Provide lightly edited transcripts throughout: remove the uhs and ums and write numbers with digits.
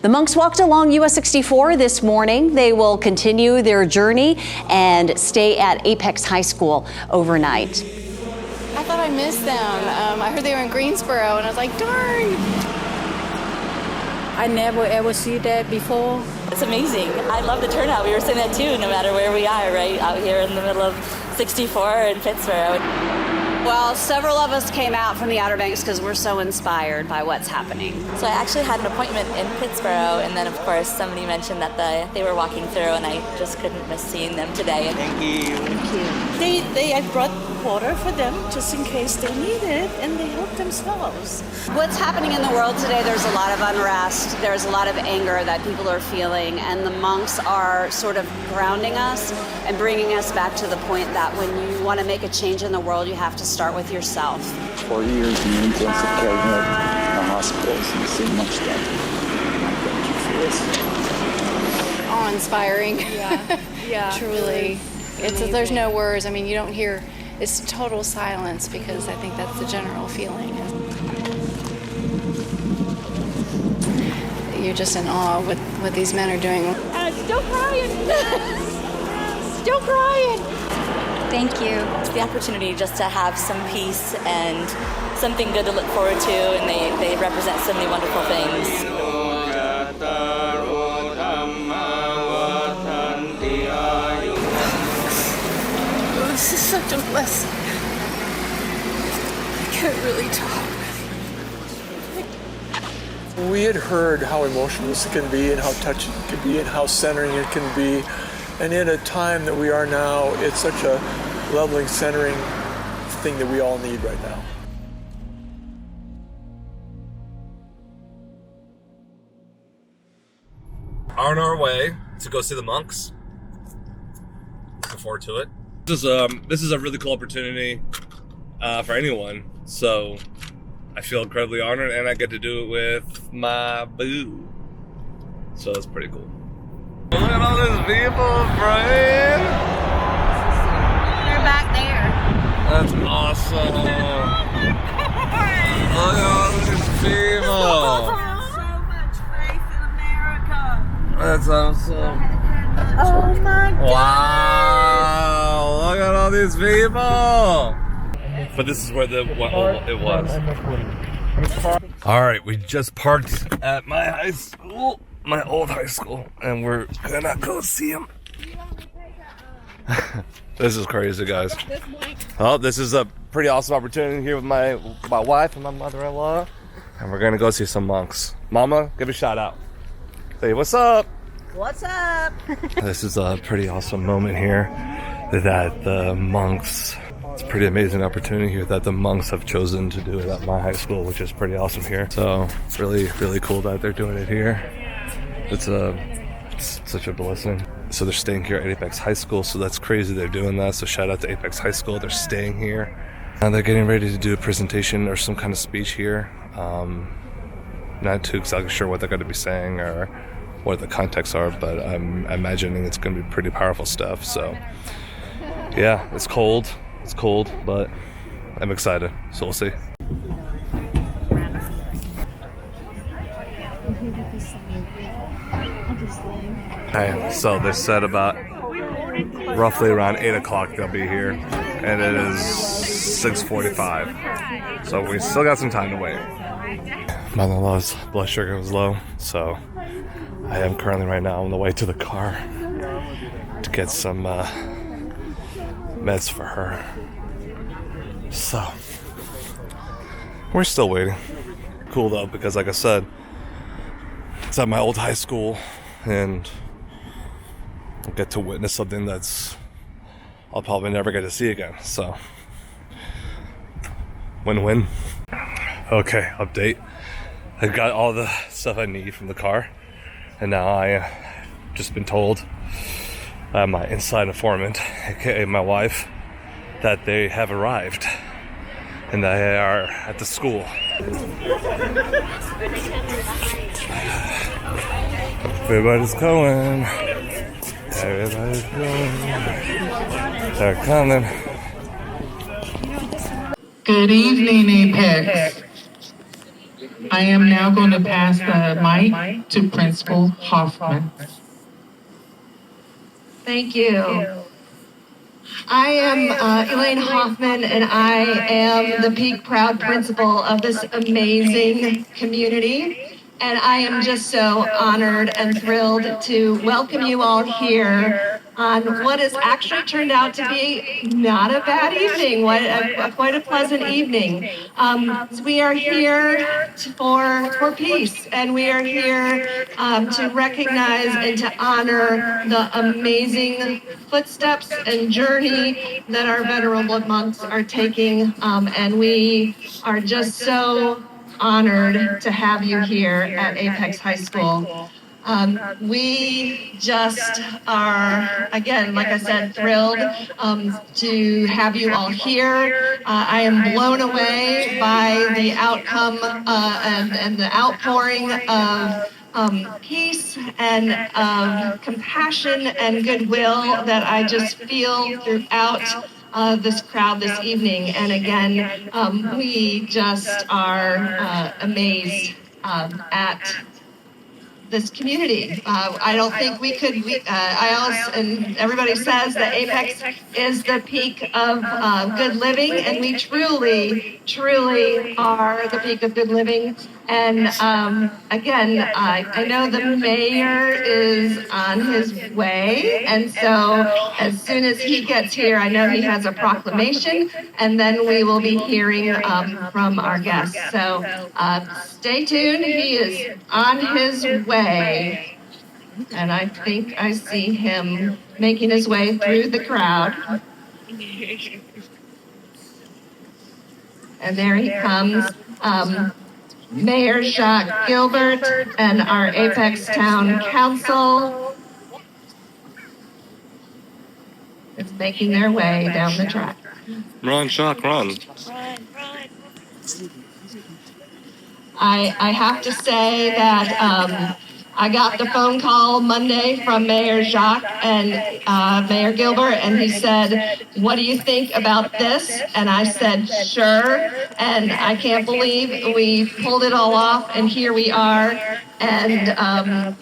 The monks walked along US 64 this morning. They will continue their journey and stay at Apex High School overnight. I thought I missed them. I heard they were in Greensboro, and I was like, darn. I never ever see that before. It's amazing. I love the turnout. We were saying that too, no matter where we are, right? Out here in the middle of 64 in Pittsburgh. Well, several of us came out from the Outer Banks because we're so inspired by what's happening. So I actually had an appointment in Pittsburgh, and then of course somebody mentioned that they were walking through, and I just couldn't miss seeing them today. Thank you. I brought water for them just in case they need it, and they help themselves. What's happening in the world today, there's a lot of unrest, there's a lot of anger that people are feeling, and the monks are sort of grounding us and bringing us back to the point that when you want to make a change in the world, you have to start with yourself. For years, the influence of caring of our hospitals and seeing much done. Thank you for this. Awe-inspiring. Yeah. Truly. There's no words. I mean, you don't hear, it's total silence, because I think that's the general feeling. You're just in awe with what these men are doing. Still crying. Still crying. Thank you. It's the opportunity just to have some peace and something good to look forward to, and they represent so many wonderful things. This is such a blessing. I can't really talk. We had heard how emotional this can be and how touching it can be and how centering it can be. And in a time that we are now, it's such a leveling, centering thing that we all need right now. On our way to go see the monks. Looking forward to it. This is a really cool opportunity for anyone. So I feel incredibly honored, and I get to do it with my boo. So that's pretty cool. Look at all these people, Brian. You're back there. That's awesome. Look at all these people. So much faith in America. That's awesome. Oh my God. Wow! Look at all these people. But this is where it was. All right, we just parked at my high school, my old high school, and we're gonna go see him. This is crazy, guys. Oh, this is a pretty awesome opportunity here with my wife and my mother-in-law, and we're gonna go see some monks. Mama, give a shout out. Say what's up. What's up? This is a pretty awesome moment here that the monks, it's a pretty amazing opportunity here that the monks have chosen to do it at my high school, which is pretty awesome here. So it's really, really cool that they're doing it here. It's such a blessing. So they're staying here at Apex High School, so that's crazy they're doing that. So shout out to Apex High School, they're staying here. And they're getting ready to do a presentation or some kind of speech here. Not too exactly sure what they're going to be saying or what the contexts are, but I'm imagining it's going to be pretty powerful stuff. So yeah, it's cold, but I'm excited, so we'll see. Okay, so they said about roughly around 8 o'clock they'll be here, and it is 6:45, so we still got some time to wait. Mother-in-law's blood sugar was low, so I am currently right now on the way to the car to get some meds for her. So we're still waiting. Cool though, because like I said, it's at my old high school, and I'll get to witness something that's I'll probably never get to see again. So win-win. Okay, update. I got all the stuff I need from the car, and now I just been told by my inside informant, aka my wife, that they have arrived and they are at the school. Everybody's going. Everybody's going. They're coming. Good evening, Apex. I am now going to pass the mic to Principal Hoffman. Thank you. I am Elaine Hoffman, and I am the Peak Proud Principal of this amazing community. And I am just so honored and thrilled to welcome you all here on what has actually turned out to be not a bad evening, quite a pleasant evening. We are here for peace, and we are here to recognize and to honor the amazing footsteps and journey that our venerable monks are taking, and we are just so honored to have you here at Apex High School. We just are, again, like I said, thrilled to have you all here. I am blown away by the outcome and the outpouring of peace and of compassion and goodwill that I just feel throughout this crowd this evening. And again, we just are amazed at this community. I don't think we could, and everybody says that Apex is the peak of good living, and we truly, truly are the peak of good living. And again, I know the mayor is on his way, and so as soon as he gets here, I know he has a proclamation, and then we will be hearing from our guests. So stay tuned, he is on his way, and I think I see him making his way through the crowd. And there he comes. Mayor Jacques Gilbert and our Apex Town Council is making their way down the track. Run, Jacques, run. I have to say that I got the phone call Monday from Mayor Jacques and Mayor Gilbert, and he said, "What do you think about this?" And I said, "Sure." And I can't believe we pulled it all off, and here we are. And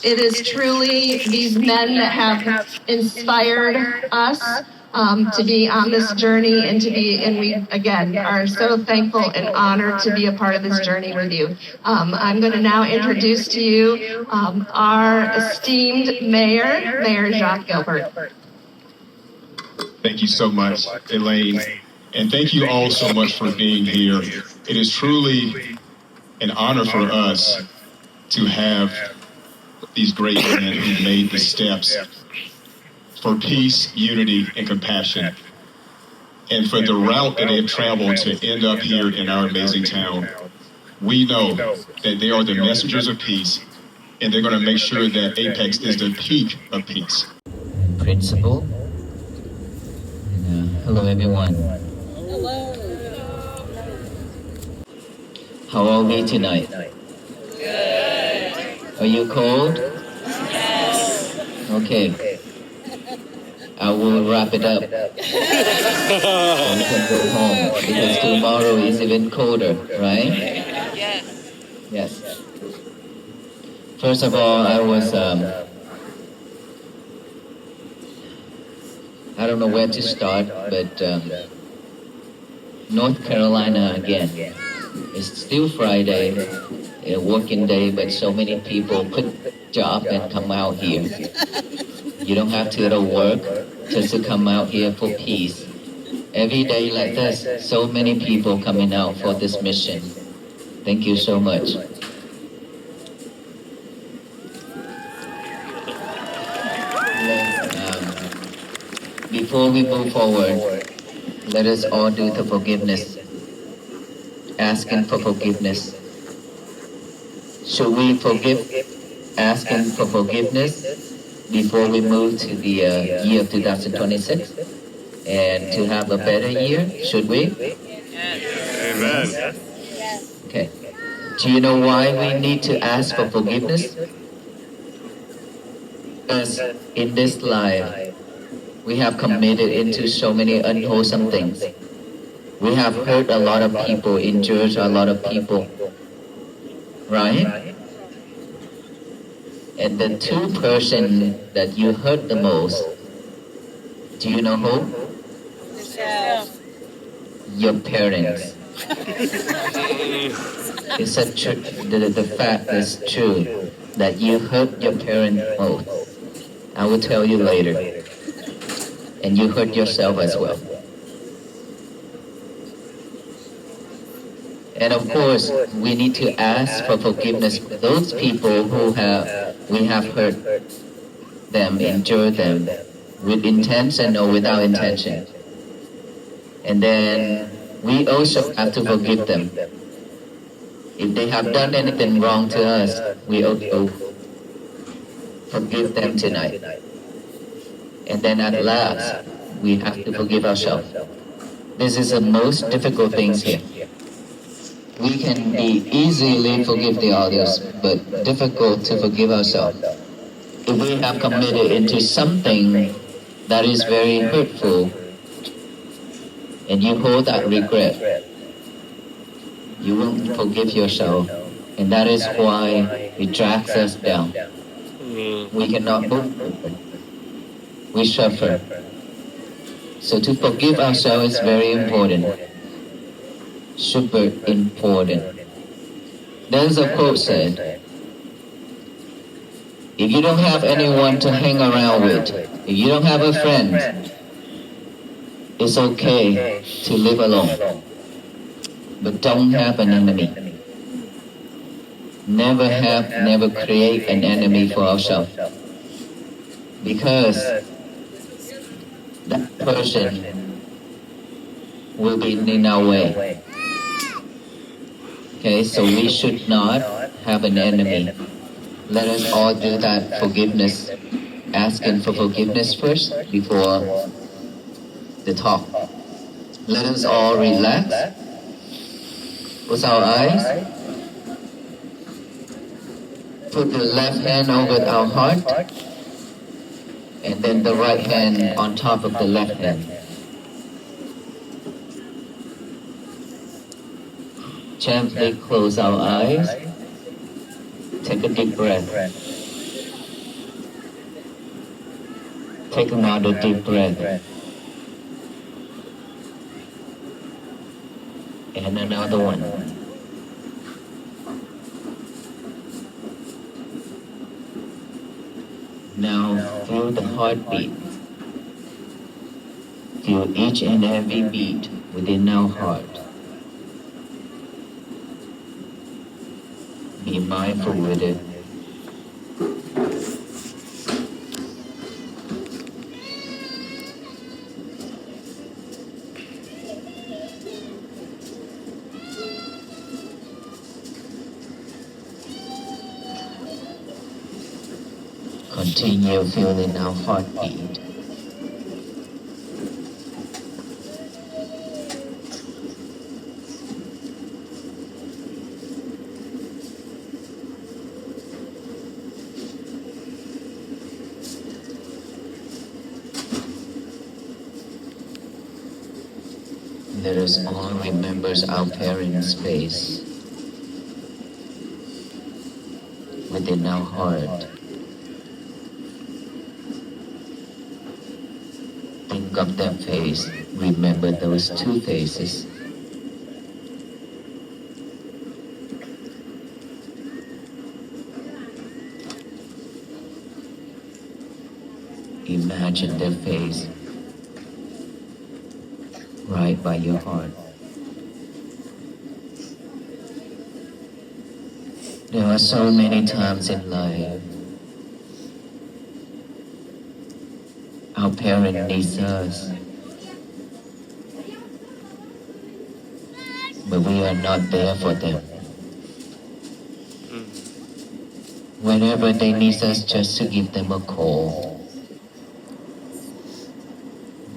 it is truly these men that have inspired us to be on this journey, and we again are so thankful and honored to be a part of this journey with you. I'm going to now introduce to you our esteemed mayor, Mayor Jacques Gilbert. Thank you so much, Elaine, and thank you all so much for being here. It is truly an honor for us to have these great men who made the steps for peace, unity, and compassion, and for the route that they have traveled to end up here in our amazing town. We know that they are the messengers of peace, and they're going to make sure that Apex is the peak of peace. Principal. Hello, everyone. Hello. How are we tonight? Good. Are you cold? Yes. Okay. I will wrap it up. So we can go home because tomorrow is even colder, right? Yes. Yes. First of all, I was I don't know where to start, but North Carolina again. It's still Friday, a working day, but so many people quit job and come out here. You don't have to go to work just to come out here for peace. Every day like this, so many people coming out for this mission. Thank you so much. Before we move forward, let us all do the forgiveness. Asking for forgiveness. Should we forgive asking for forgiveness before we move to the year of 2026 and to have a better year? Should we? Yes. Amen. Okay. Do you know why we need to ask for forgiveness? Because in this life, we have committed into so many unwholesome things. We have hurt a lot of people, injured a lot of people, right? And the two person that you hurt the most, do you know who? Your parents. It's a the fact is true that you hurt your parents most. I will tell you later. And you hurt yourself as well. And of course, we need to ask for forgiveness for those people who we have hurt them, injured them, with intention or without intention. And then we also have to forgive them. If they have done anything wrong to us, we also forgive them tonight. And then at last, we have to forgive ourselves. This is the most difficult things here. We can easily forgive the others, but difficult to forgive ourselves. If we have committed into something that is very hurtful, and you hold that regret, you won't forgive yourself, and that is why it drags us down. We cannot move forward. We suffer. So to forgive ourselves is very important. Super important. There's a quote said, if you don't have anyone to hang around with, if you don't have a friend, it's okay to live alone. But don't have an enemy. Never create an enemy for ourselves. Because that person will be in our way. Okay, so we should not have an enemy. Let us all do that forgiveness, asking for forgiveness first before the talk. Let us all relax. Close our eyes. Put the left hand over our heart, and then the right hand on top of the left hand. Gently close our eyes. Take a deep breath. Take another deep breath. And another one. Now feel the heartbeat. Feel each and every beat within our heart. Be mindful with it. Continue feeling our heartbeat. Let us all remember our parents' face within our heart. Think of that face. Remember those two faces. Imagine their face right by your heart. There are so many times in life our parent needs us, but we are not there for them. Whenever they need us, just to give them a call.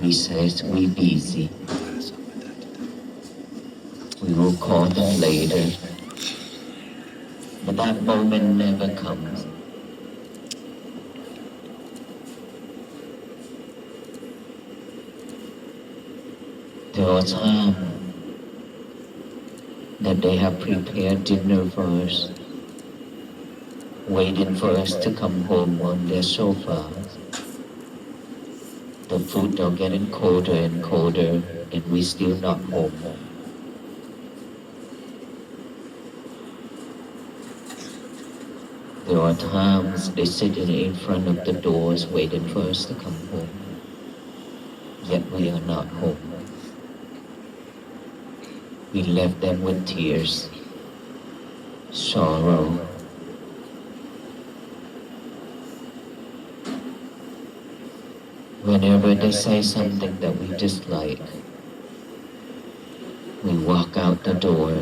We say we busy. We will call them later. But that moment never comes. There are times that they have prepared dinner for us, waiting for us to come home on their sofas. The food are getting colder and colder, and we still not home. There are times they sitting in front of the doors waiting for us to come home, yet we are not home. We left them with tears, sorrow. Whenever they say something that we dislike, we walk out the door,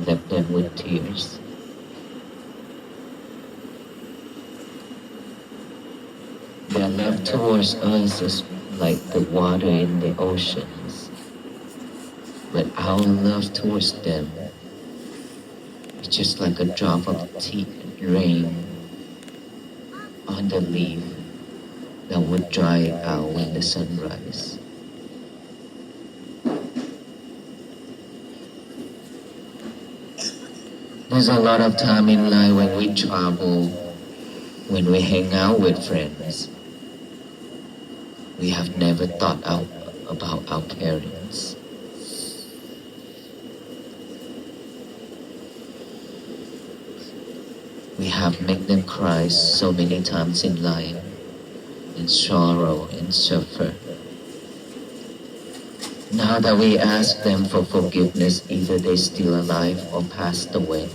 left them with tears. Their love towards us is like the water in the oceans, but our love towards them is just like a drop of rain on the leaf that would dry out when the sun rises. There's a lot of time in life when we travel, when we hang out with friends. We have never thought out about our parents. We have made them cry so many times in life, in sorrow and suffer. Now that we ask them for forgiveness, either they're still alive or passed away.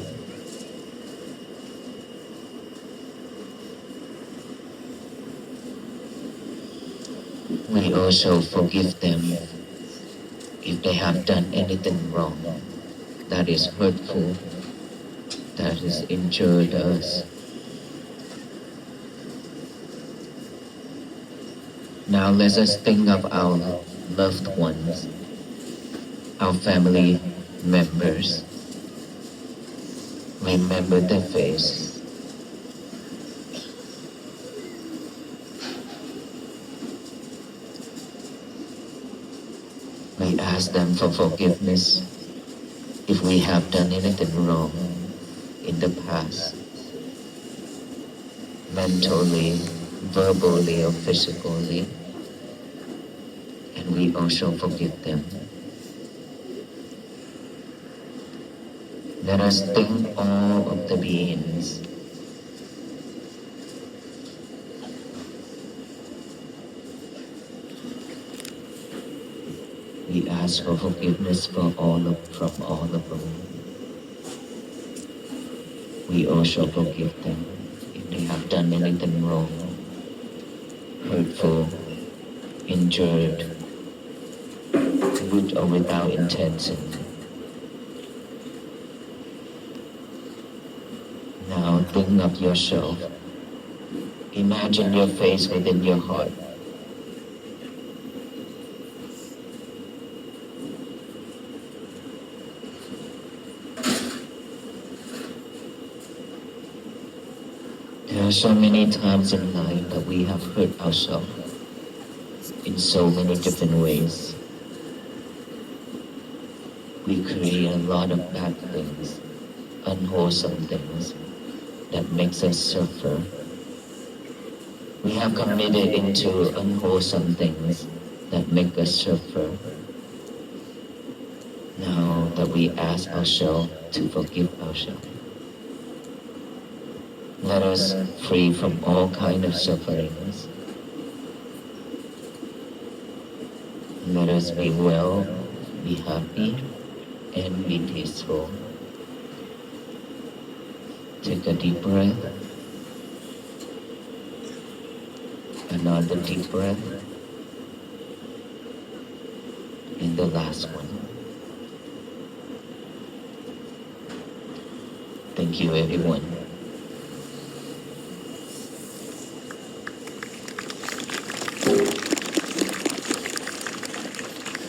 We also forgive them if they have done anything wrong that is hurtful, that has injured us. Now let us think of our loved ones, our family members. Remember their face. We ask them for forgiveness if we have done anything wrong in the past, mentally, verbally, or physically, and we also forgive them. Let us think all of the beings. We ask for forgiveness from all of them. We also forgive them if they have done anything wrong, hurtful, injured, with or without intention. Now think of yourself. Imagine your face within your heart. There are so many times in life that we have hurt ourselves in so many different ways. We create a lot of bad things, unwholesome things that makes us suffer. We have committed into unwholesome things that make us suffer. Now that we ask ourselves to forgive ourselves, let us free from all kind of sufferings. Let us be well, be happy, and be peaceful. Take a deep breath. Another deep breath. And the last one. Thank you, everyone.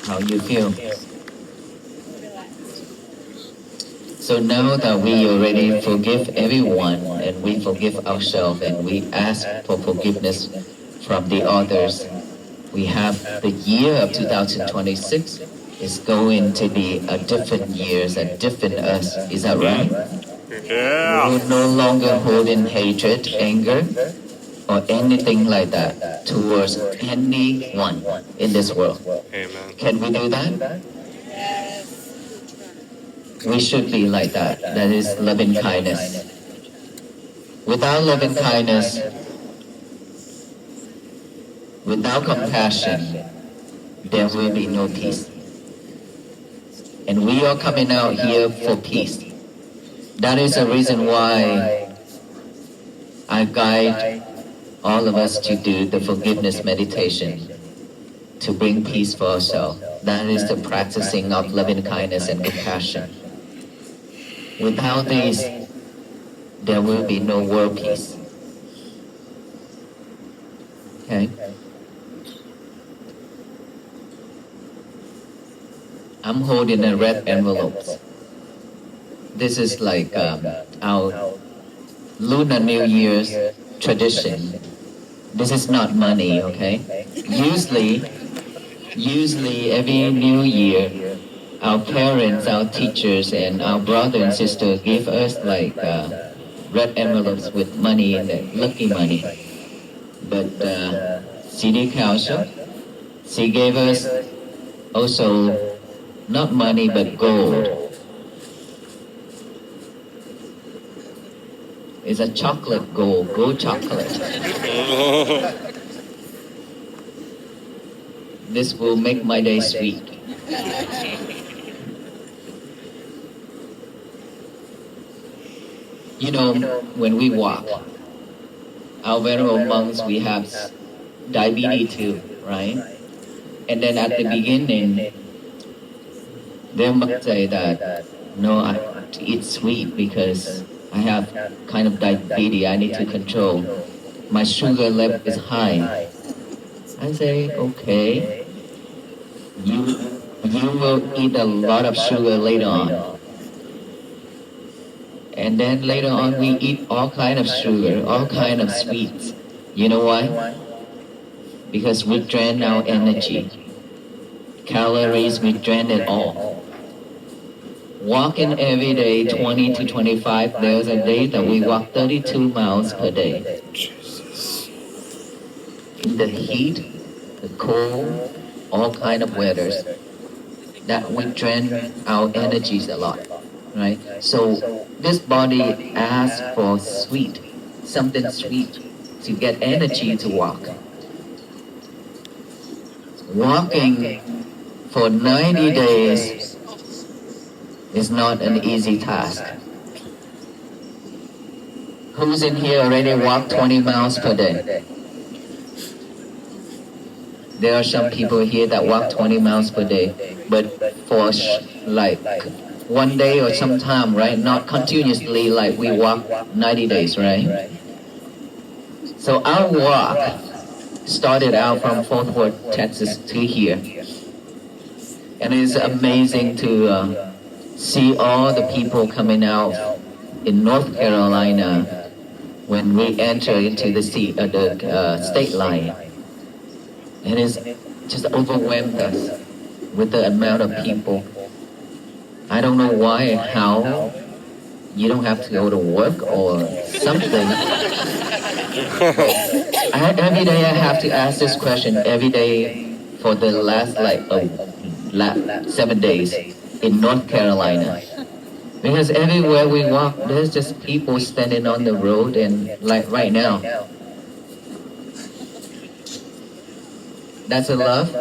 How you feel? So now that we already forgive everyone and we forgive ourselves and we ask for forgiveness from the others, we have the year of 2026 is going to be a different year, a different us. Is that right? We will no longer hold in hatred, anger, or anything like that towards anyone in this world. Amen. Can we do that? We should be like that. That is loving kindness. Without loving kindness, without compassion, there will be no peace. And we are coming out here for peace. That is the reason why I guide all of us to do the forgiveness meditation, to bring peace for ourselves. That is the practicing of loving kindness and compassion. Without these, there will be no world peace. Okay? I'm holding a red envelope. This is like our Lunar New Year's tradition. This is not money, okay? Usually every New Year, our parents, our teachers, and our brother and sister give us like red envelopes with money in it, lucky money. But City Council, she gave us also not money but gold. It's a chocolate gold chocolate. This will make my day sweet. You know, when we walk, our venerable monks, we have diabetes too, right? And then at the beginning, they must say that, no, I have to eat sweet because I have kind of diabetes, I need to control. My sugar level is high. I say, okay, you will eat a lot of sugar later on. And then later on we eat all kind of sugar, all kind of sweets. You know why? Because we drain our energy. Calories, we drain it all. Walking every day 20 to 25, there's a day that we walk 32 miles per day. In the heat, the cold, all kind of weathers, that we drain our energies a lot, right? So this body asks for sweet, something sweet to get energy to walk. Walking for 90 days is not an easy task. Who's in here already walked 20 miles per day? There are some people here that walk 20 miles per day, but for like one day or some time, right? Not continuously like we walk 90 days, right? So our walk started out from Fort Worth, Texas to here. And it's amazing to see all the people coming out in North Carolina when we enter into the state line. And it's just overwhelmed us with the amount of people. I don't know why, how. You don't have to go to work or something. Every day I have to ask this question every day for the last 7 days in North Carolina. Because everywhere we walk, there's just people standing on the road and like right now. That's a love.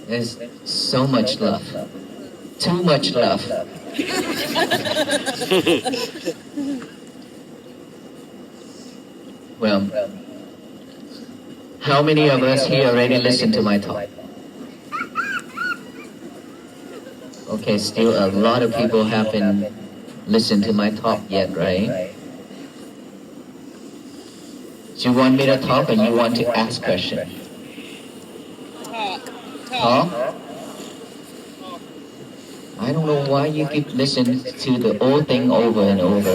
There's so much love. Too much love. Well, how many of us here already listened to my talk? Okay, still a lot of people haven't listened to my talk yet, right? Do you want me to talk or you want to ask questions? Talk? I don't know why you keep listening to the old thing over and over.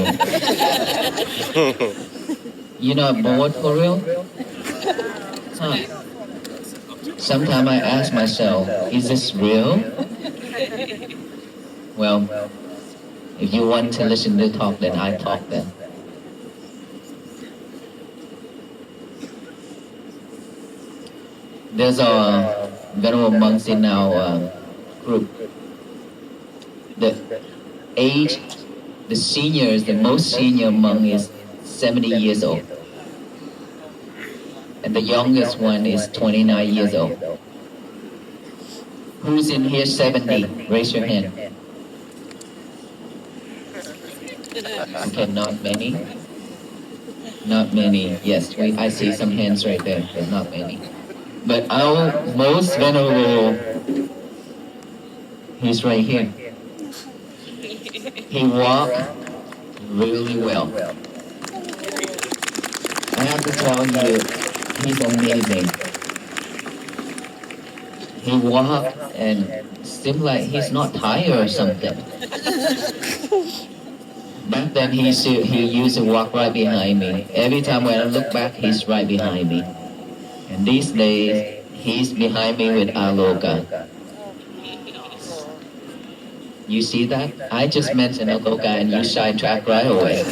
You're not bored for real? Huh. Sometimes I ask myself, is this real? Well, If you want to listen to talk, then I talk then. There's a venerable monks in our group. The age, the senior, the most senior monk is 70 years old. And the youngest one is 29 years old. Who's in here 70? Raise your hand. Okay, not many. Not many. Yes, I see some hands right there, but not many. But our most venerable, he's right here. He walked really well. I have to tell you, he's amazing. He walked and seemed like he's not tired or something. Back then he used to walk right behind me. Every time when I look back, he's right behind me. And these days, he's behind me with Aloka. You see that? I just mentioned Aloka and you sidetracked right away.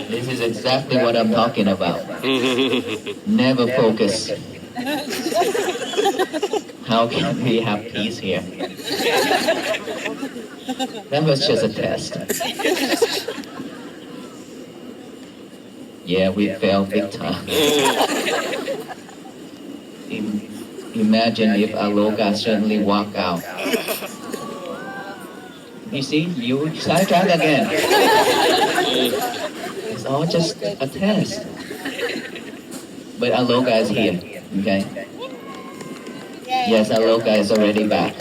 This is exactly what I'm talking about. Never focus. How can we have peace here? That was just a test. Yeah, we failed big time. Imagine if Aloka suddenly walk out. You see, you sidetrack again. It's all just a test. But Aloka is here, okay? Yes, Aloka is already back.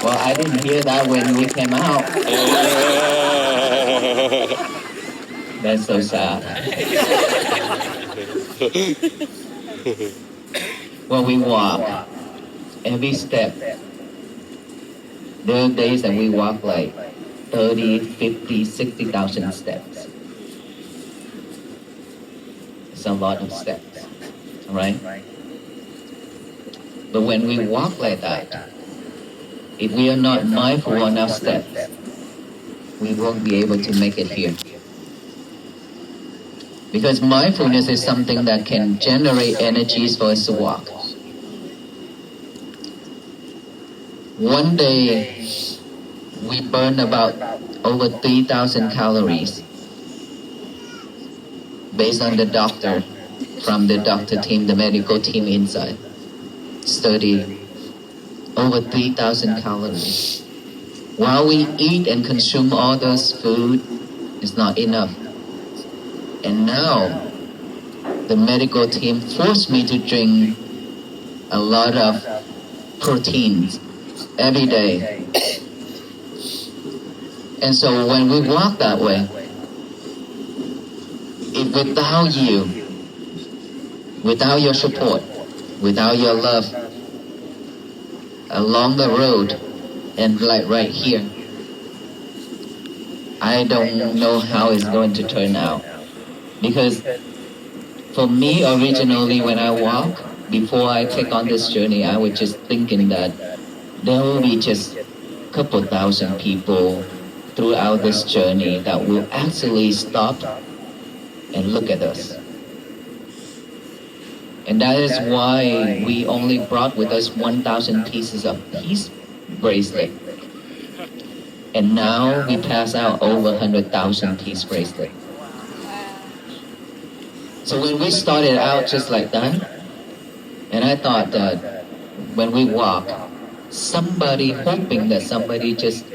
Well, I didn't hear that when we came out. That's so sad. When we walk, every step, there are days that we walk like 30, 50, 60,000 steps. It's a lot of steps, all right? But when we walk like that, if we are not mindful on our steps, we won't be able to make it here. Because mindfulness is something that can generate energies for us to walk. One day, we burn about over 3,000 calories based on the doctor, from the doctor team, the medical team inside. Study over 3,000 calories. While we eat and consume all those food, it's not enough. And now, the medical team forced me to drink a lot of proteins every day. And so when we walk that way, if without you, without your support, without your love, along the road, and like right here, I don't know how it's going to turn out. Because for me, originally, when I walk, before I take on this journey, I was just thinking that there will be just a couple thousand people throughout this journey that will actually stop and look at us. And that is why we only brought with us 1,000 pieces of peace bracelet. And now we pass out over 100,000 piece bracelet. So when we started out just like that, and I thought that when we walk, somebody, hoping that somebody just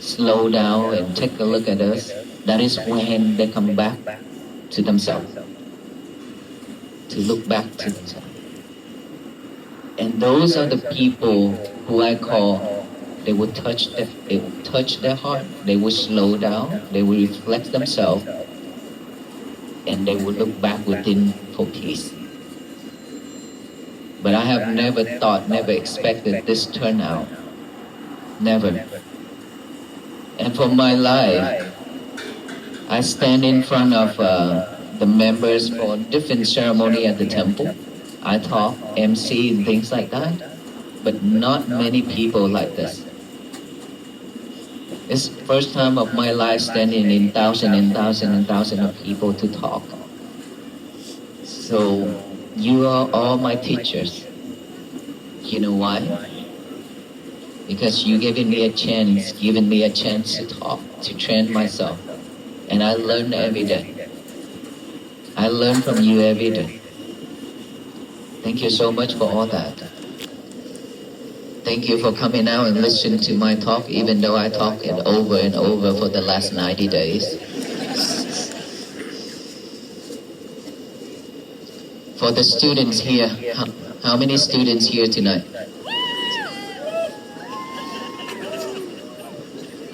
slow down and take a look at us, that is when they come back to themselves. To look back to themselves. And those are the people who I call, they would touch their heart, they would slow down, they would reflect themselves, and they would look back within for peace. But I have never thought, never expected this turnout. Never. And for my life, I stand in front of the members for different ceremony at the temple. I talk, MC, and things like that. But not many people like this. It's first time of my life standing in thousands of people to talk. So you are all my teachers. You know why? Because you given me a chance to talk, to train myself. And I learn every day. I learn from you every day. Thank you so much for all that. Thank you for coming out and listening to my talk, even though I talk it over and over for the last 90 days. For the students here, how many students here tonight?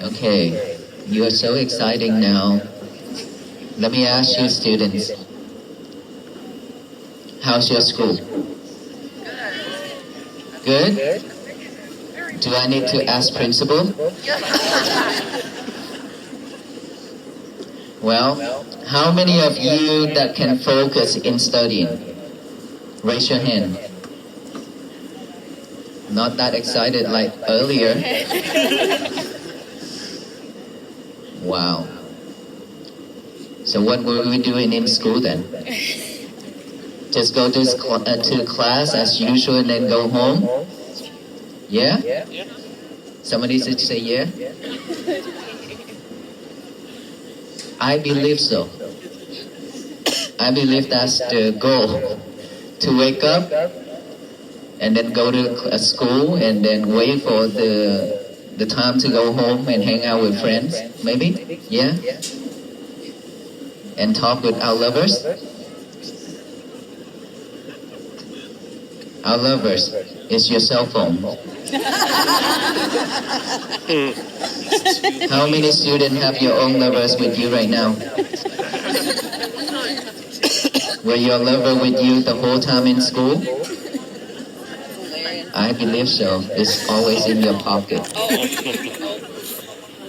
Okay, you are so exciting now. Let me ask you students, how's your school? Good? Do I need to ask principal? Well, how many of you that can focus in studying? Raise your hand. Not that excited like earlier. Wow. So what were we doing in school then? Just go to class as usual and then go home? Yeah? Somebody should say yeah? I believe so. I believe that's the goal. To wake up and then go to school and then wait for the time to go home and hang out with friends, maybe? Yeah? And talk with our lovers? Our lovers is your cell phone. How many students have your own lovers with you right now? Were your lover with you the whole time in school? I believe so. It's always in your pocket.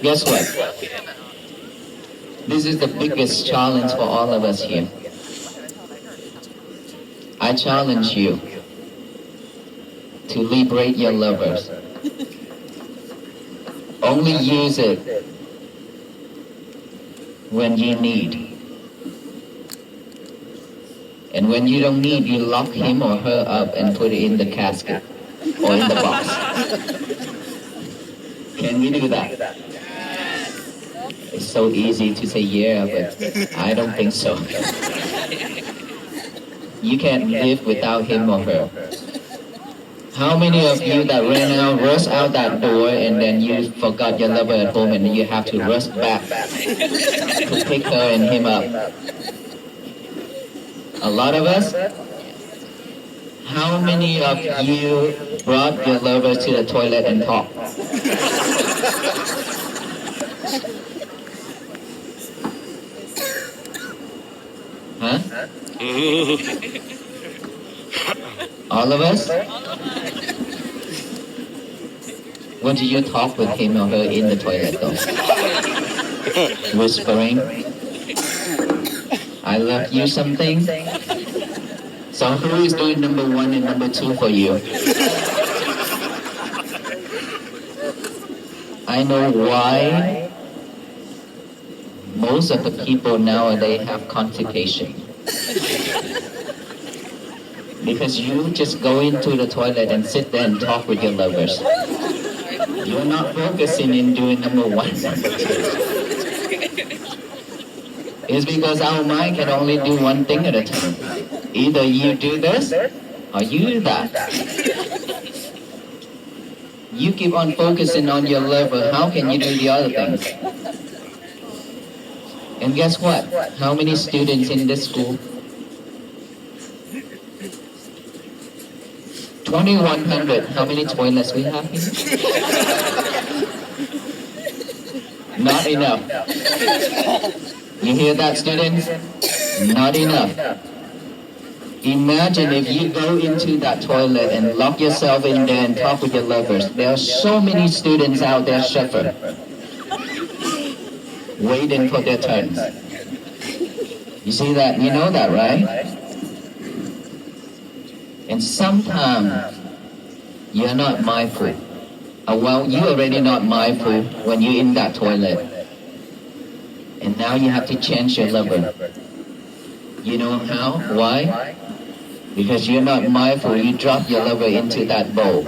Guess what? This is the biggest challenge for all of us here. I challenge you to liberate your lovers. Only use it when you need. And when you don't need, you lock him or her up and put it in the casket or in the box. Can we do that? It's so easy to say yeah, but I don't think so. You can't live without him or her. How many of you that rushed out that door and then you forgot your lover at home and you have to rush back to pick her and him up? A lot of us? How many of you brought your lover to the toilet and talked? Huh? All of us? When do you talk with him or her in the toilet though? Whispering? I love you something? So who is doing number 1 and number 2 for you? I know why most of the people nowadays have constipation. Because you just go into the toilet and sit there and talk with your lovers. You're not focusing in doing number 1 and number 2. It's because our mind can only do one thing at a time. Either you do this or you do that. You keep on focusing on your lover, how can you do the other things? And guess what? How many students in this school? 2,100. How many toilets we have here? Not enough. You hear that, students? Not enough. Imagine if you go into that toilet and lock yourself in there and talk with your lovers. There are so many students out there suffering, waiting for their turns. You see that? You know that, right? And sometimes you're not mindful. Well, you already not mindful when you're in that toilet. And now you have to change your lover. You know how? Why? Because you're not mindful, you drop your lover into that bowl.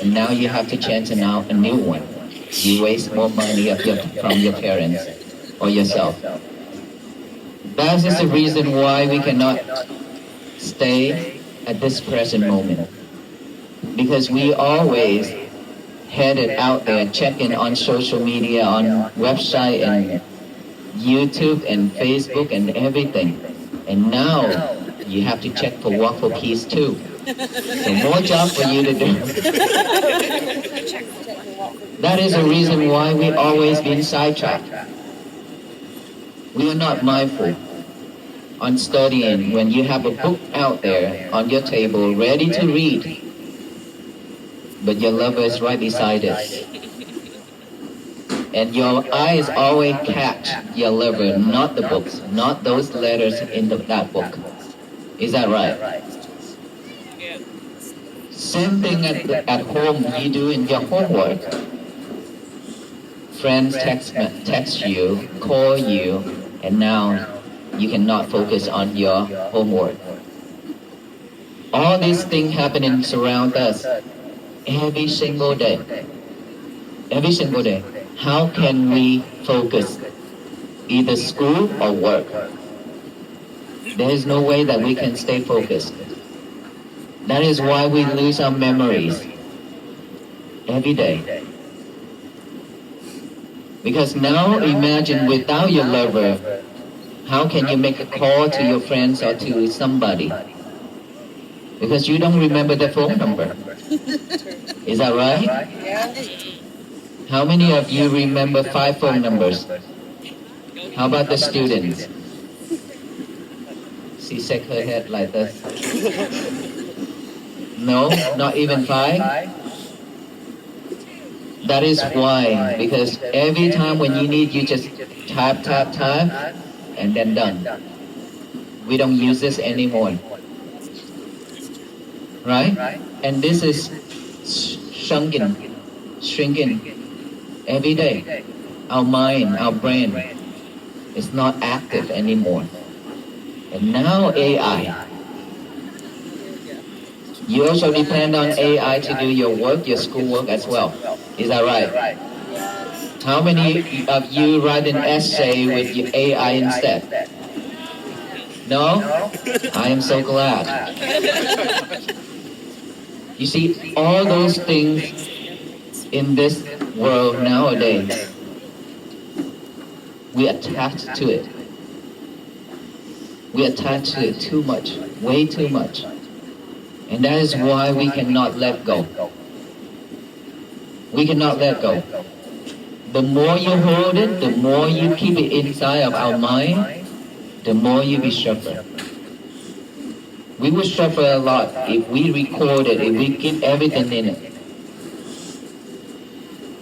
And now you have to change a new one. You waste more money from your parents or yourself. That is the reason why we cannot stay at this present moment. Because we always headed out there, checking on social media, on website and YouTube and Facebook and everything. And now you have to check for Walk for Peace too. So more job for you to do. That is the reason why we always been sidetracked. We are not mindful on studying when you have a book out there on your table ready to read, but your lover is right beside it. And your eyes always catch your lover, not the books, not those letters in that book. Is that right? Same thing at home you do in your homework. Friends text you, call you, and now you cannot focus on your homework. All these things happening surround us every single day. Every single day. How can we focus? Either school or work. There is no way that we can stay focused. That is why we lose our memories every day. Because now imagine without your lover, how can you make a call to your friends or to somebody? Because you don't remember the phone number. Is that right? How many of you remember 5 phone numbers? How about the students? She shake her head like this. No, not even 5? That is why, because every time when you need, you just type, and then done. We don't use this anymore. Right? And this is shrinking every day. Our mind, our brain is not active anymore. And now AI. You also depend on AI to do your work, your schoolwork as well. Is that right? How many of you write an essay with your AI instead? No? I am so glad. You see, all those things in this world nowadays, we attach to it. We attach to it too much, way too much. And that is why we cannot let go. We cannot let go. The more you hold it, the more you keep it inside of our mind, the more you will suffer. We will suffer a lot if we record it, if we keep everything in it.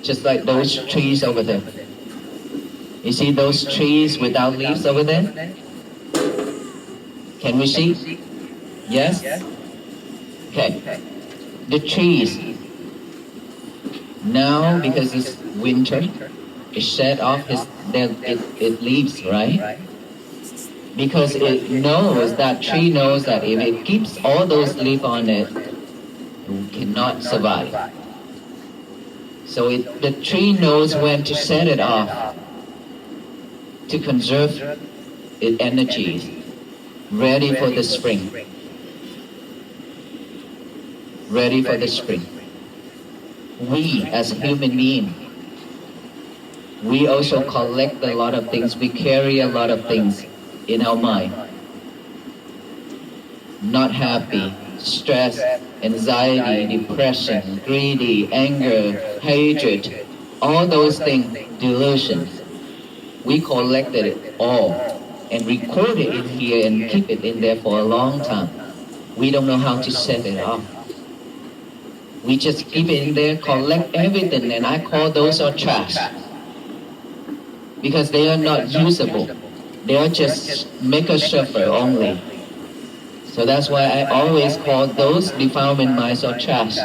Just like those trees over there. You see those trees without leaves over there? Can we see? Yes? Okay. The trees. Now, because it's winter, it shed off its leaves, right? Because it knows, that tree knows that if it keeps all those leaves on it, it cannot survive. So the tree knows when to set it off to conserve its energies, ready for the spring. Ready for the spring. We as human beings, we also collect a lot of things, we carry a lot of things in our mind. Not happy, stress, anxiety, depression, greedy, anger, hatred, all those things, delusions. We collected it all and recorded it in here and keep it in there for a long time. We don't know how to set it off. We just keep it in there, collect everything, and I call those are trash. Because they are not usable. They are just make us suffer only. So that's why I always call those defilement minds or trash.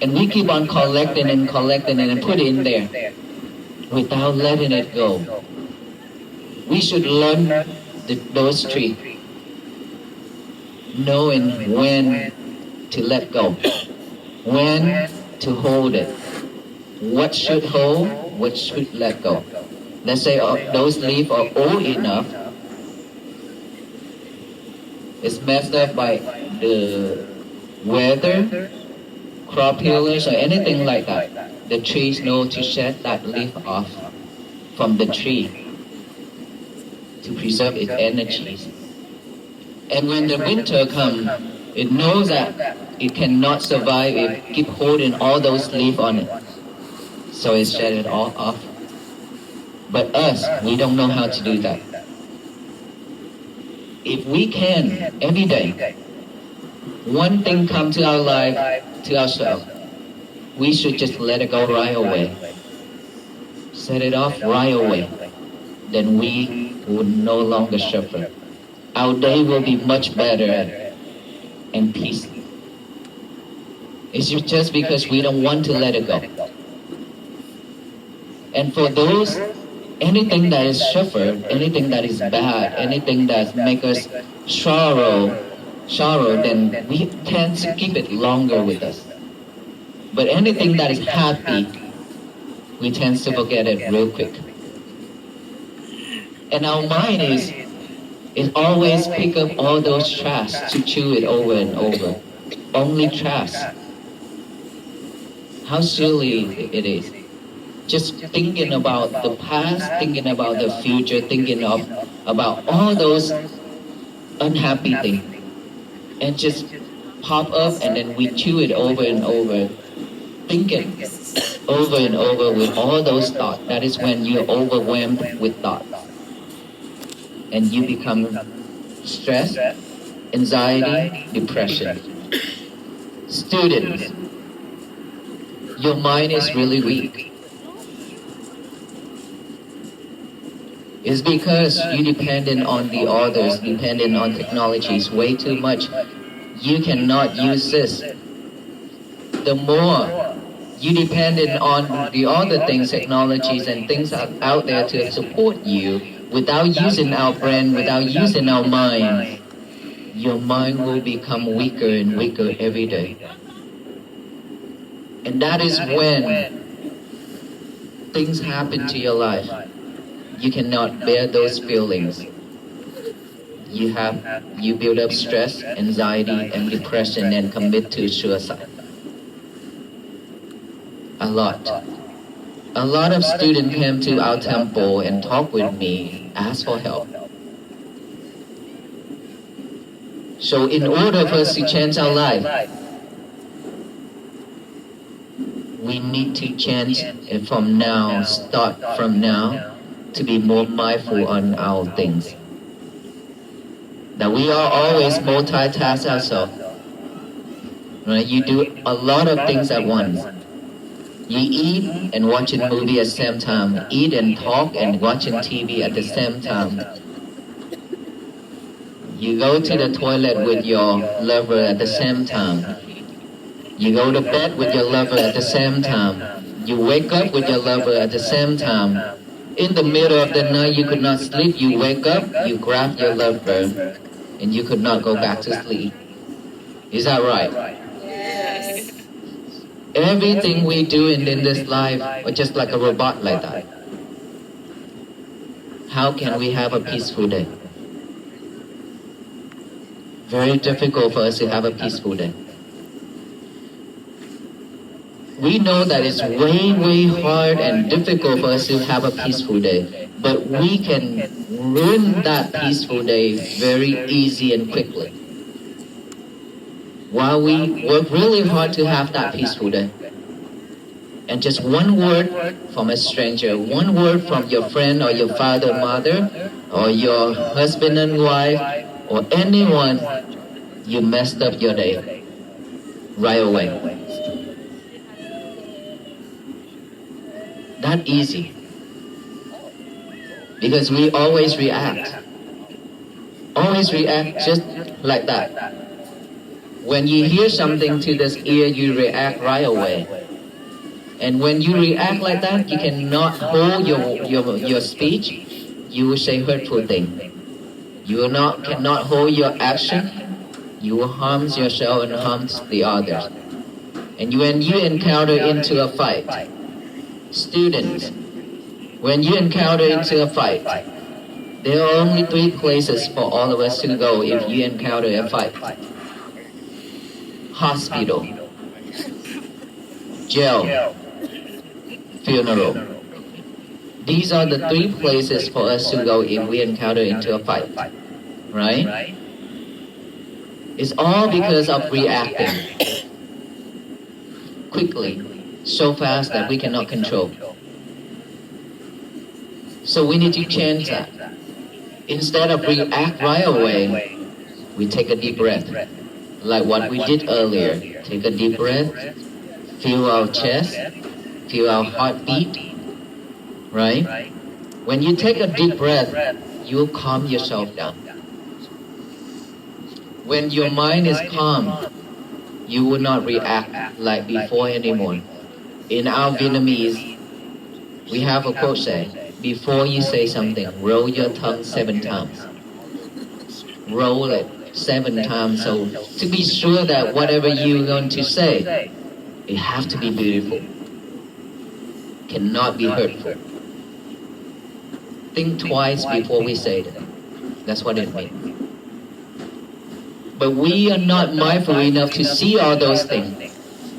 And we keep on collecting and collecting and put it in there without letting it go. We should learn those three, knowing when to let go, when to hold it, what should hold, what should let go. Let's say those leaves are old enough, it's messed up by the weather, crop healers, or anything like that. The trees know to shed that leaf off from the tree to preserve its energies. And when the winter comes, it knows that it cannot survive if it keep holding all those leaves on it. So it shed it all off. But us, we don't know how to do that. If we can, every day, one thing come to our life, to ourselves, we should just let it go right away. Set it off right away. Then we would no longer suffer. Our day will be much better and peaceful. It's just because we don't want to let it go. And for those, anything that is suffered, anything that is bad, anything that makes us sorrow, then we tend to keep it longer with us. But anything that is happy, we tend to forget it real quick. And our mind is always pick up all those trash to chew it over and over. Only trash. How silly it is. Just thinking about the past, thinking about the future, thinking about all those unhappy things. And just pop up and then we chew it over and over. Thinking over and over with all those thoughts. That is when you're overwhelmed with thoughts. And you become stressed, anxiety, depression. Students, your mind is really weak. It's because you dependent on the others, dependent on technologies way too much. You cannot use this. The more you dependent on the other things, technologies and things out there to support you, without using our brain, without using our mind, your mind will become weaker and weaker every day. And that is when things happen to your life. You cannot bear those feelings. You build up stress, anxiety, and depression and commit to suicide. A lot of students came to our temple and talked with me, asked for help. So in order for us to change our life, we need to change it from now, start from now, to be more mindful on our things. That we are always multitask ourselves. Right? You do a lot of things at once. You eat and watch a movie at the same time. Eat and talk and watching TV at the same time. You go to the toilet with your lover at the same time. You go to bed with your lover at the same time. You wake up with your lover at the same time. In the middle of the night, you could not sleep. You wake up, you grab your lover, and you could not go back to sleep. Is that right? Yes. Everything we do in this life are just like a robot like that. How can we have a peaceful day? Very difficult for us to have a peaceful day. We know that it's way, way hard and difficult for us to have a peaceful day, but we can ruin that peaceful day very easy and quickly. While we work really hard to have that peaceful day. And just one word from a stranger, one word from your friend or your father, mother, or your husband and wife, or anyone, you messed up your day right away. Not easy. Because we always react. Always react just like that. When you hear something to this ear, you react right away. And when you react like that, you cannot hold your speech. You will say hurtful thing. You will cannot hold your action. You will harm yourself and harm the others. And when you encounter into a fight, students, when you encounter into a fight, there are only 3 places for all of us to go if you encounter a fight. Hospital, jail, funeral. These are the 3 places for us to go if we encounter into a fight, right? It's all because of reacting quickly, so fast that we cannot control. So we need to change that. Instead of react right away, we take a deep breath, like what we did earlier. Take a deep breath, feel our chest, feel our heartbeat, right? When you take a deep breath, you will calm yourself down. When your mind is calm, you will not react like before anymore. In our Vietnamese, we have a quote say, before you say something, roll your tongue 7 times. Roll it 7 times, so to be sure that whatever you're going to say, it has to be beautiful, cannot be hurtful. Think twice before we say it. That's what it means. But we are not mindful enough to see all those things.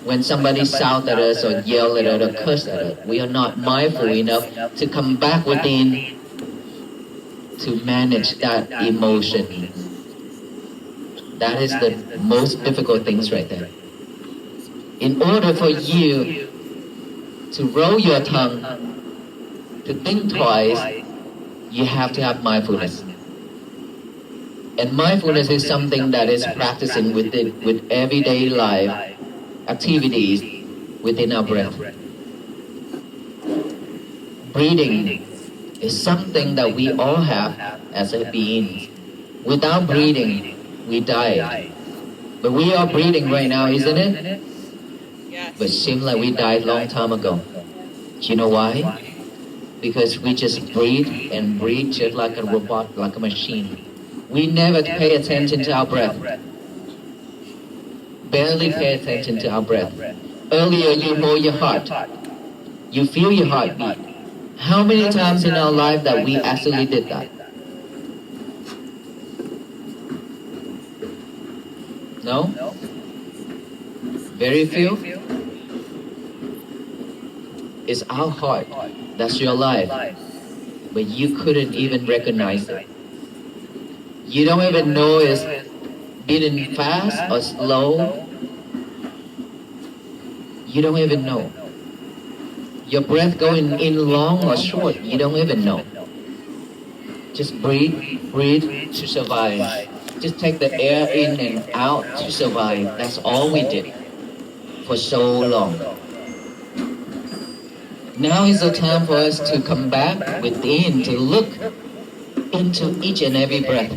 When somebody shouts at us or yells at us or curses at us, we are not mindful enough to come back within to manage that emotion. That is the most difficult things right there. In order for you to roll your tongue, to think twice, you have to have mindfulness. And mindfulness is something that is practicing with everyday life activities within our breath. Breathing is something that we all have as a being. Without breathing, we die. But we are breathing right now, isn't it? But it seems like we died a long time ago. Do you know why? Because we just breathe and breathe just like a robot, like a machine. We never pay attention to our breath. Barely pay attention to our breath. Earlier, you hold your heart. You feel your heartbeat. How many times in our life that we actually did that? No? Very few? It's our heart. That's your life. But you couldn't even recognize it. You don't even know it's beating fast or slow. You don't even know. Your breath going in long or short, you don't even know. Just breathe to survive. Just take the air in and out to survive. That's all we did for so long. Now is the time for us to come back within, to look into each and every breath.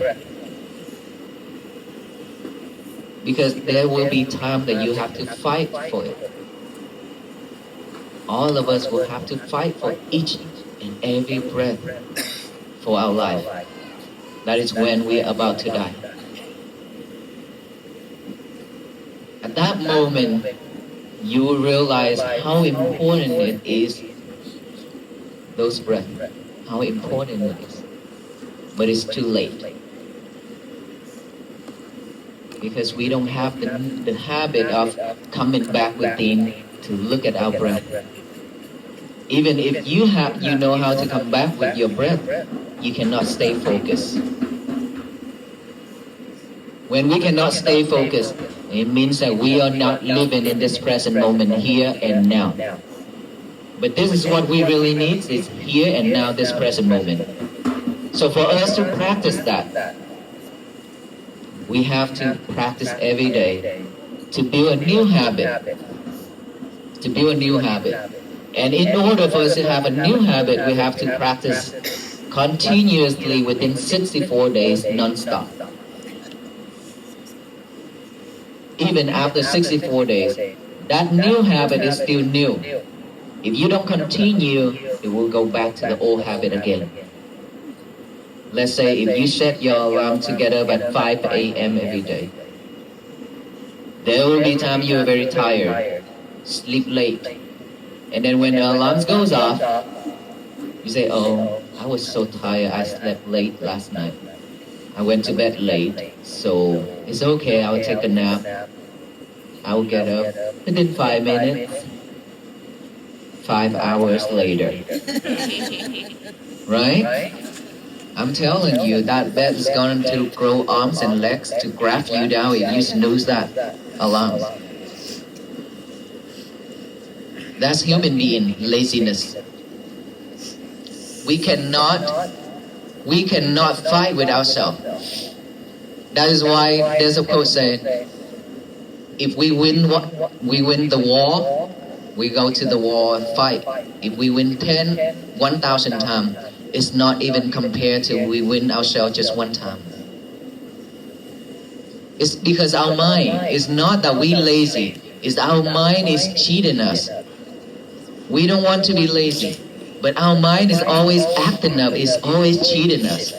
Because there will be time that you have to fight for it. All of us will have to fight for each and every breath for our life. That is when we are about to die. At that moment, you will realize how important it is, those breaths, how important it is. But it's too late. Because we don't have the habit of coming back within to look at our breath. Even if you know how to come back with your breath, you cannot stay focused. When we cannot stay focused, it means that we are not living in this present moment here and now. But this is what we really need, is here and now, this present moment. So for us to practice that, we have to practice every day to build a new habit. To build a new habit. And in order for us to have a new habit, we have to practice continuously within 64 days non-stop. even after 64 days. That new habit is still new. If you don't continue, it will go back to the old habit again. Let's say if you set your alarm to get up at 5 a.m. every day, there will be time you're very tired, sleep late, and then when the alarm goes off, you say, oh, I was so tired, I slept late last night. I went to bed late, so it's okay, I'll take a nap. I'll get up within 5 minutes, 5 hours later. Right? I'm telling you, that bed is going to grow arms and legs to grab you down if you snooze that alarm. That's human being laziness. We cannot fight with ourselves. That is why there's a quote saying, if we win the war, we go to the war and fight. If we win 1,000 times, it's not even compared to we win ourselves just one time. It's because our mind is not that we lazy. It's our mind is cheating us. We don't want to be lazy, but our mind is always acting up. It's always cheating us.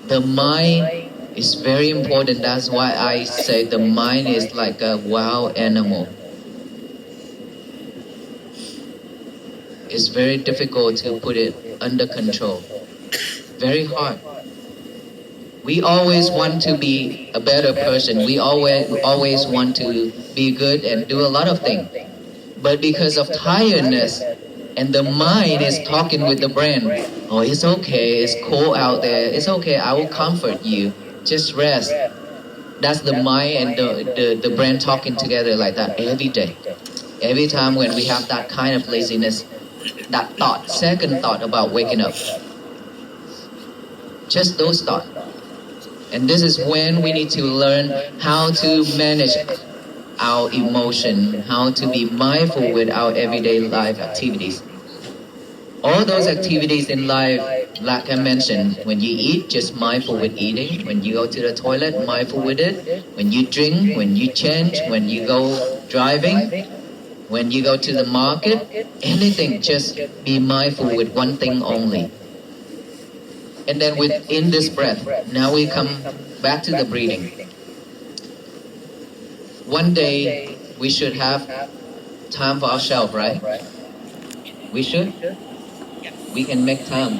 The mind is very important. That's why I say the mind is like a wild animal. It's very difficult to put it under control. Very hard. We always want to be a better person. We always want to be good and do a lot of things. But because of tiredness, and the mind is talking with the brain, oh, it's okay, it's cold out there, it's okay, I will comfort you, just rest. That's the mind and the brain talking together like that every day. Every time when we have that kind of laziness, that thought, second thought about waking up. Just those thoughts. And this is when we need to learn how to manage our emotion, how to be mindful with our everyday life activities. All those activities in life, like I mentioned, when you eat, just mindful with eating. When you go to the toilet, mindful with it. When you drink, when you change, when you go driving, when you go to the market, anything, just be mindful with one thing only. And then within this breath, now we come back to the breathing. One day, we should have time for ourselves, right? We should? We can make time.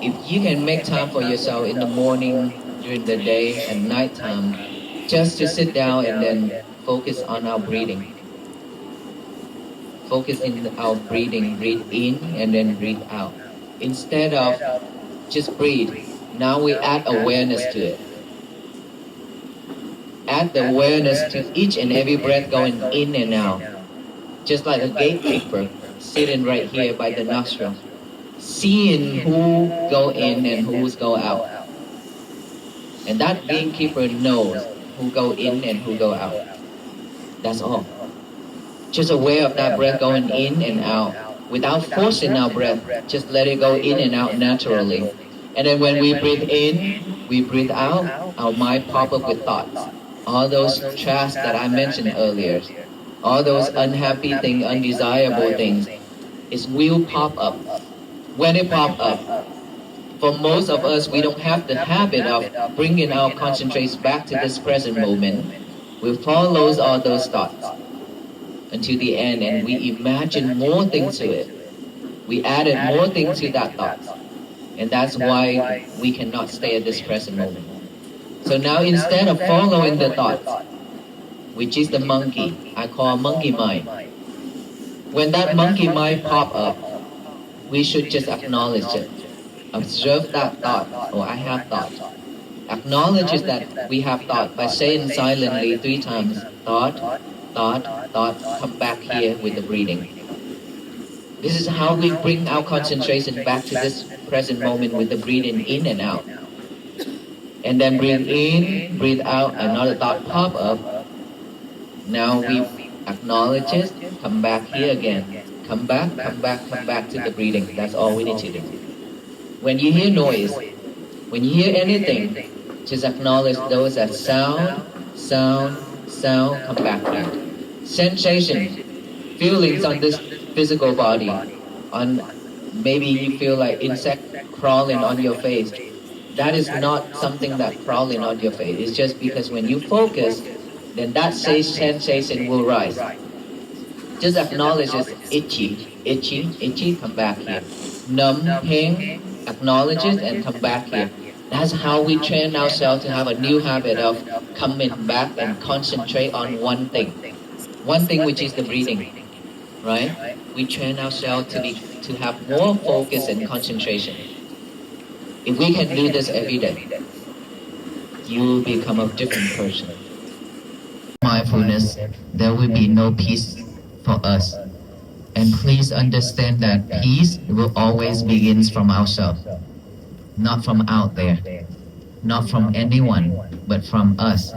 If you can make time for yourself in the morning, during the day, and night time, just to sit down and then focus on our breathing. Focus in our breathing, breathe in and then breathe out. Instead of just breathe, now we add awareness to it. Add the awareness to each and every breath going in and out. Just like a gatekeeper sitting right here by the nostril, seeing who go in and who's go out. And that gatekeeper knows who go in and who go out. That's all. Just aware of that breath going in and out. Without forcing our breath, just let it go in and out naturally. And then when we breathe in, we breathe out, our mind pop up with thoughts. All those trash that I mentioned earlier, all those unhappy things, undesirable things, it will pop up. When it pop up, for most of us, we don't have the habit of bringing our concentration back to this present moment. We follow all those thoughts until the end, and we imagine more things to it. We added more things to that thought. And that's why we cannot stay at this present moment. So now instead of following the thoughts, which is the monkey, I call monkey mind. When that monkey mind pop up, we should just acknowledge it. Observe that thought, oh, I have thought. Acknowledge that we have thought by saying silently 3 times, thought, thought, thought, come back here with the breathing. This is how we bring our concentration back to this present moment with the breathing in and out. And then breathe in, breathe out, another thought pop up. Now we acknowledge it, come back here again. Come back, come back, come back to the breathing. That's all we need to do. When you hear noise, when you hear anything, just acknowledge those as sound, sound, come back here. Sensation, feelings on this physical body. On maybe you feel like insect crawling on your face. That is not something that crawling on your face. It's just because when you focus, then that sensation will rise. Just acknowledge it. Itchy, come back here. Numb, pain, acknowledge it and come back here. That's how we train ourselves to have a new habit of coming back and concentrate on one thing. One thing, which is the breathing, right? We train ourselves to have more focus and concentration. If we can do this every day, you will become a different person. Mindfulness, there will be no peace for us. And please understand that peace will always begin from ourselves, not from out there, not from anyone, but from us.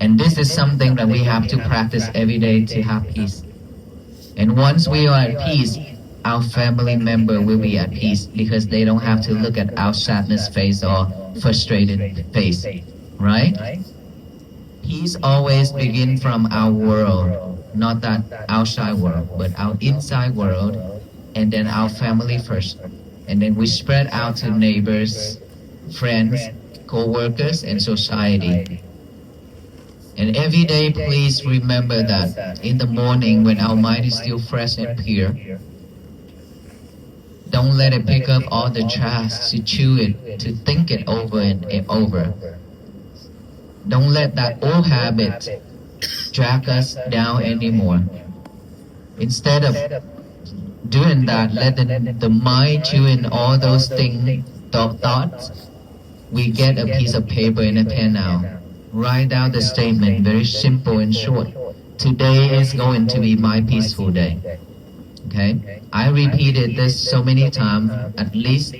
And this is something that we have to practice every day to have peace. And once we are at peace, our family member will be at peace because they don't have to look at our sadness face or frustrated face, right? Peace always begins from our world, not that outside world, but our inside world, and then our family first. And then we spread out to neighbors, friends, co-workers, and society. And every day, please remember that in the morning when our mind is still fresh and pure, don't let it pick up all the trash, to chew it, to think it over and over. Don't let that old habit drag us down anymore. Instead of doing that, let the mind chew in all those thoughts. We get a piece of paper and a pen now. Write down the statement, very simple and short. Today is going to be my peaceful day. Okay? I repeated this so many times, at least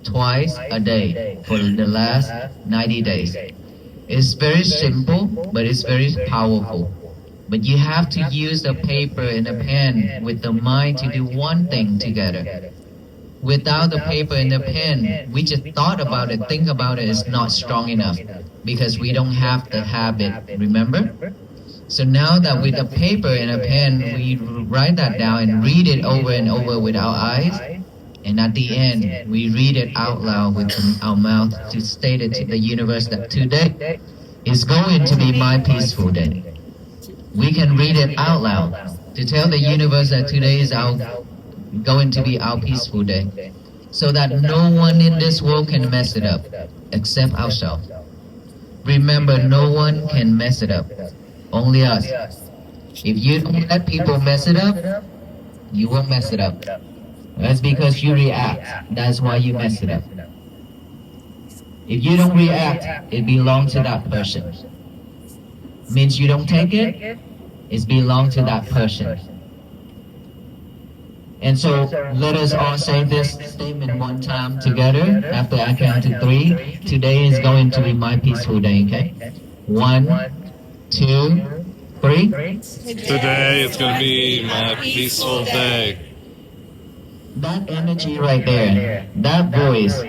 twice a day for the last 90 days. It's very simple, but it's very powerful. But you have to use a paper and a pen with the mind to do one thing together. Without the paper and the pen, we just thought about it, think about it, is not strong enough because we don't have the habit, remember? So now that with a paper and a pen, we write that down and read it over and over with our eyes. And at the end, we read it out loud with our mouth to state it to the universe that today is going to be my peaceful day. We can read it out loud to tell the universe that today is going to be our peaceful day, so that no one in this world can mess it up except ourselves. Remember, no one can mess it up, only us. If you don't let people mess it up, you won't mess it up. That's because you react. That's why you mess it up. If you don't react, it belongs to that person. Means you don't take it, it belongs to that person. And so let us all say this statement one time together after I count to 3. Today is going to be my peaceful day, okay? 1, 2, 3. Today is going to be my peaceful day. That energy right there, that voice,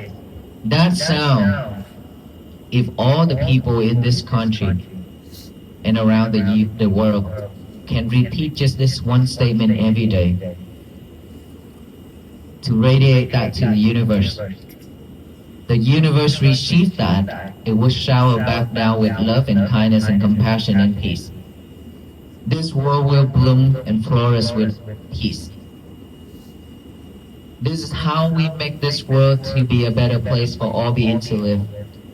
that sound, if all the people in this country and around the world can repeat just this one statement every day, to radiate that to the universe receives that, it will shower back down with love and kindness and compassion and peace. This world will bloom and flourish with peace. This is how we make this world to be a better place for all beings to live.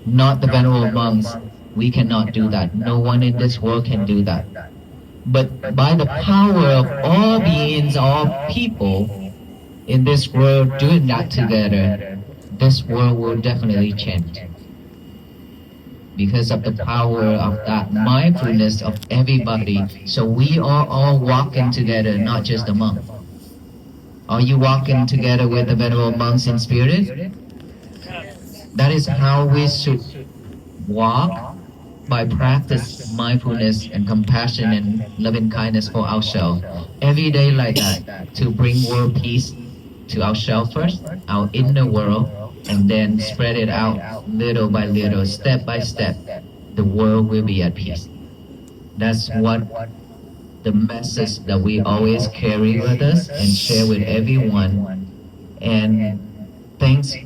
Not the venerable monks. We cannot do that. No one in this world can do that. But by the power of all beings, all people in this world doing that together, this world will definitely change. Because of the power of that mindfulness of everybody. So we are all walking together, not just the monk. Are you walking together with the venerable monks in spirit? That is how we should walk, by practice mindfulness and compassion and loving kindness for ourselves. Every day like that, to bring world peace to ourselves first, our inner world, and then spread it out little by little, step by step. The world will be at peace. That's what the message that we always carry with us and share with everyone. And thanks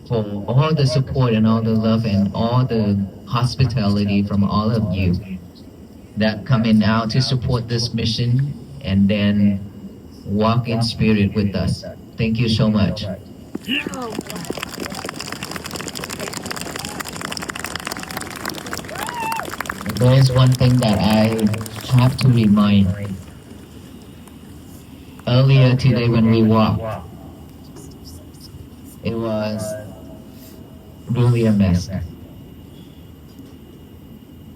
for all the support and all the love and all the hospitality from all of you that coming out to support this mission and then walk in spirit with us. Thank you so much. There is one thing that I have to remind. Earlier today when we walked, it was really a mess.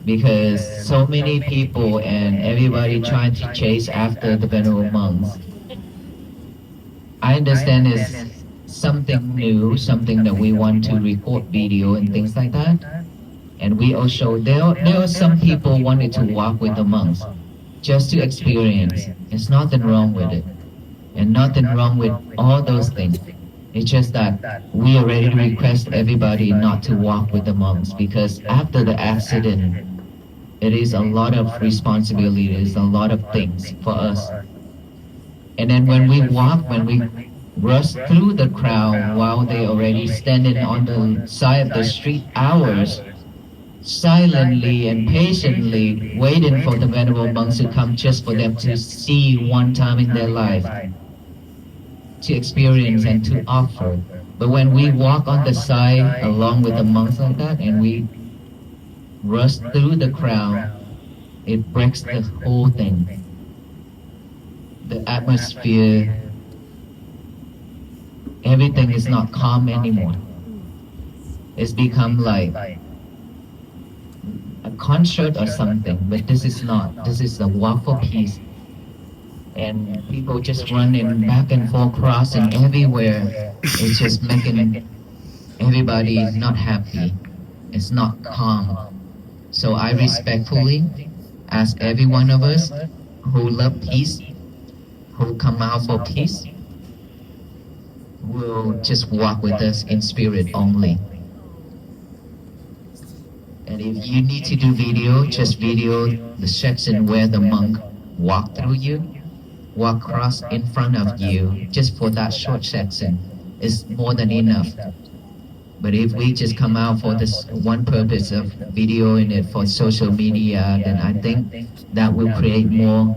Because so many people and everybody trying to chase after the venerable monks. I understand it's something new, something that we want to record video and things like that. And we also, there are some people wanted to walk with the monks just to experience. There's nothing wrong with it. And nothing wrong with all those things. It's just that we already request everybody not to walk with the monks because after the accident, it is a lot of responsibilities, a lot of things for us. And then when we walk, when we rush through the crowd while they already standing on the side of the street hours, silently and patiently waiting for the venerable monks to come just for them to see one time in their life, to experience and to offer. But when we walk on the side along with the monks like that and we rush through the crowd, it breaks the whole thing. The atmosphere, everything is not calm anymore. It's become like a concert or something, but this is not. This is a walk for peace. And people just running back and forth, crossing everywhere. It's just making everybody not happy. It's not calm. So I respectfully ask every one of us who love peace, who come out for peace, will just walk with us in spirit only. And if you need to do video, just video the section where the monk walked through you, walk across in front of you, just for that short section is more than enough. But if we just come out for this one purpose of videoing it for social media, then I think that will create more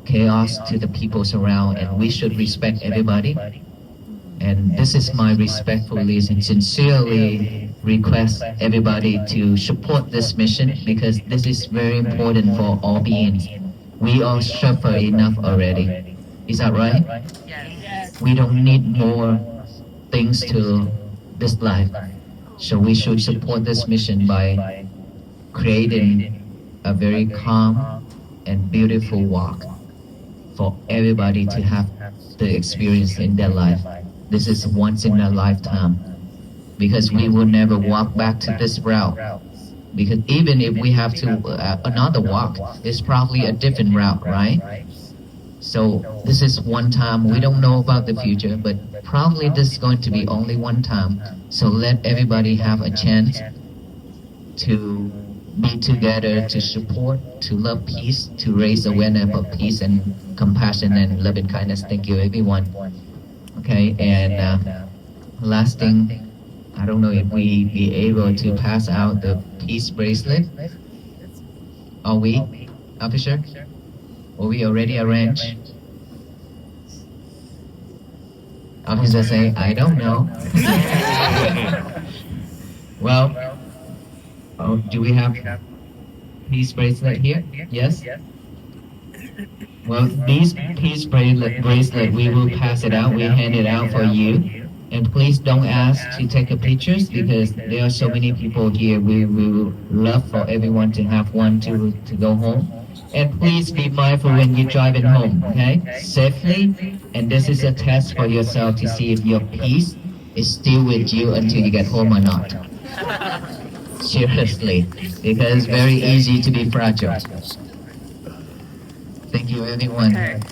chaos to the people around, and we should respect everybody. And this is my respectfully and sincerely request everybody to support this mission because this is very important for all beings. We all suffer enough already. Is that right? Yes. We don't need more things to this life. So we should support this mission by creating a very calm and beautiful walk for everybody to have the experience in their life. This is once in a lifetime because we will never walk back to this route. Because even if we have to another walk, it's probably a different route, right? So this is one time. We don't know about the future, but probably this is going to be only one time. So let everybody have a chance to be together, to support, to love peace, to raise awareness of peace and compassion and loving kindness. Thank you, everyone. Okay, and last thing, I don't know if we be able to pass out the peace bracelet. Are we, officer? Or we already arranged? Officer say, I don't know. Well, do we have peace bracelet here? Yes? Well, these peace bracelet, we will pass it out. We hand it out for you. And please don't ask to take a pictures because there are so many people here. We would love for everyone to have one to go home. And please be mindful when you're driving home, okay? Safely. And this is a test for yourself to see if your peace is still with you until you get home or not. Seriously, because it's very easy to be fragile. Thank you, everyone.